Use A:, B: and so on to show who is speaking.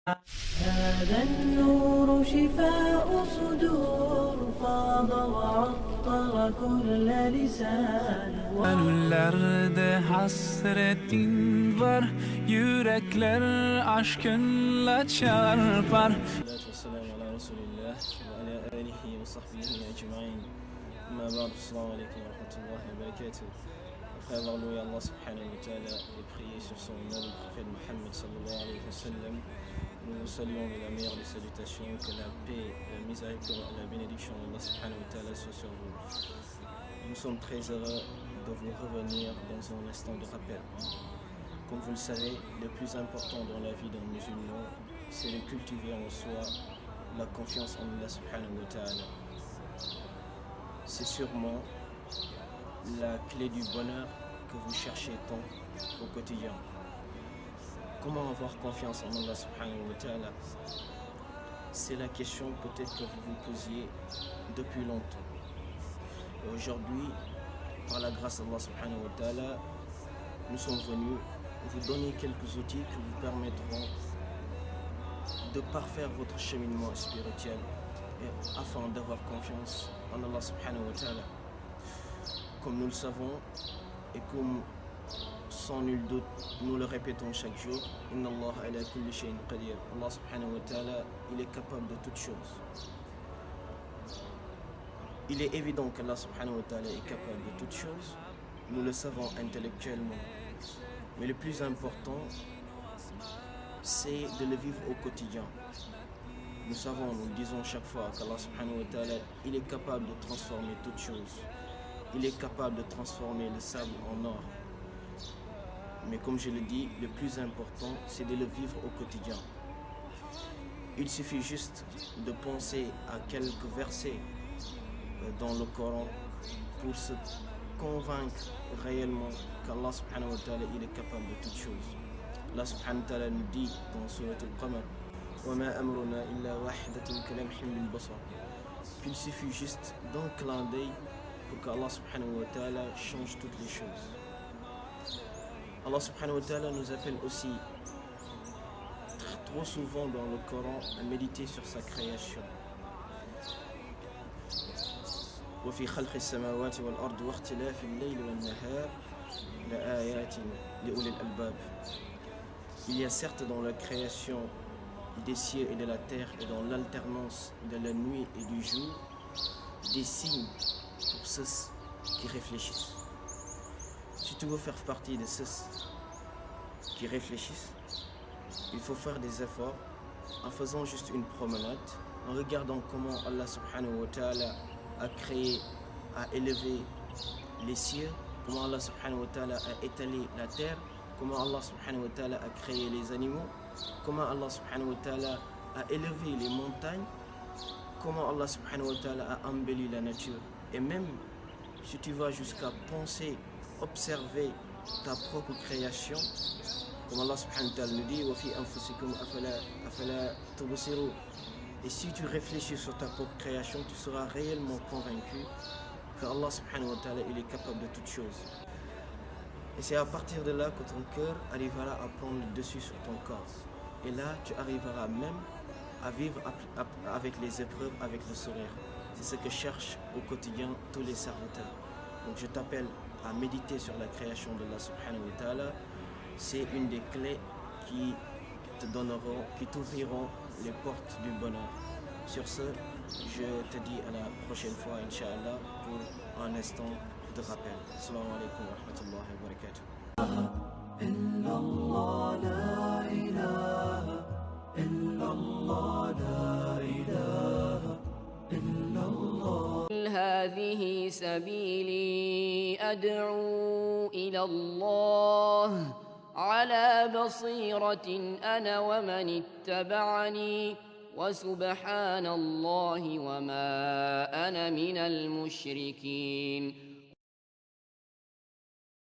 A: هذا النور شفاء صدور فاض وعطر كل لسان.
B: Gönüllerde hasretin var, yürekler aşkınla çarpar.
C: Salatu wassalamu ala rasulillah wa ala alihi wa sahbihi ajma'in. Amma ba'd, assalamu alaykum wa rahmatullahi wa barakatuh. Après avoir loué Allah subhanahu wa ta'ala et prié sur son nom, le prophète Mohammed sallallahu alayhi wa sallam, nous vous saluons de la meilleure des salutations, que la paix, la miséricorde et la bénédiction d'Allah subhanahu wa ta'ala soit sur vous. Nous sommes très heureux de vous revenir dans un instant de rappel. Comme vous le savez, le plus important dans la vie d'un musulman, c'est de cultiver en soi la confiance en Allah subhanahu wa ta'ala. C'est sûrement la clé du bonheur que vous cherchez tant au quotidien. Comment avoir confiance en Allah subhanahu wa ta'ala? C'est la question peut-être que vous vous posiez depuis longtemps. Et aujourd'hui, par la grâce d'Allah subhanahu wa ta'ala, nous sommes venus vous donner quelques outils qui vous permettront de parfaire votre cheminement spirituel et afin d'avoir confiance en Allah subhanahu wa ta'ala. Comme nous le savons et comme sans nul doute nous le répétons chaque jour, Inna Allah ala kulli shay'in qadir. Allah subhanahu wa ta'ala, il est capable de toutes choses. Il est évident qu'Allah subhanahu wa ta'ala est capable de toutes choses. Nous le savons intellectuellement. Mais le plus important, c'est de le vivre au quotidien. Nous savons, nous le disons chaque fois, qu'Allah subhanahu wa ta'ala, il est capable de transformer toutes choses. Il est capable de transformer le sable en or. Mais comme je le dis, le plus important, c'est de le vivre au quotidien. Il suffit juste de penser à quelques versets dans le Coran pour se convaincre réellement qu'Allah subhanahu wa ta'ala, il est capable de toutes choses. Allah subhanahu wa ta'ala nous dit dans Surat Al-Qamar, وَمَا أَمْرُنَا إِلَّا وَاحِدَةٌ كَلَمْحٍ بِالْبَصَرِ, qu'il suffit juste d'un clin d'œil pour qu'Allah subhanahu wa ta'ala change toutes les choses. Allah subhanahu wa ta'ala nous appelle aussi trop souvent dans le Coran à méditer sur sa création. وفي خلق السماوات والأرض واختلاف الليل والنهار لآيات لأولي الألباب. Il y a certes dans la création des cieux et de la terre et dans l'alternance de la nuit et du jour des signes pour ceux qui réfléchissent. Si tu veux faire partie de ceux qui réfléchissent, il faut faire des efforts en faisant juste une promenade, en regardant comment Allah subhanahu wa ta'ala a créé, a élevé les cieux, comment Allah subhanahu wa ta'ala a étalé la terre, comment Allah subhanahu wa ta'ala a créé les animaux, comment Allah subhanahu wa ta'ala a élevé les montagnes, comment Allah subhanahu wa ta'ala a embelli la nature. Et même si tu vas jusqu'à penser, observer ta propre création, comme Allah subhanahu wa ta'ala nous dit, وَفِي أَنفُسِكُمْ أَفَلَا تُبْصِرُونَ. Et si tu réfléchis sur ta propre création, tu seras réellement convaincu que Allah subhanahu wa ta'ala, il est capable de toutes choses. Et c'est à partir de là que ton cœur arrivera à prendre le dessus sur ton corps. Et là, tu arriveras même à vivre avec les épreuves, avec le sourire. C'est ce que cherchent au quotidien tous les serviteurs. Donc je t'appelle à méditer sur la création de Allah subhanahu wa ta'ala. C'est une des clés qui te donneront, qui t'ouvriront les portes du bonheur. Sur ce, je te dis à la prochaine fois, Inch'Allah, pour un instant de rappel. Assalamu alaikum wa rahmatullahi wa barakatuh.
A: إلا الله لا إله إلا الله لا إله إلا الله.
D: هذه سبيلي أدعو إلى الله على بصيرة أنا ومن اتبعني وسبحان الله وما أنا من المشركين.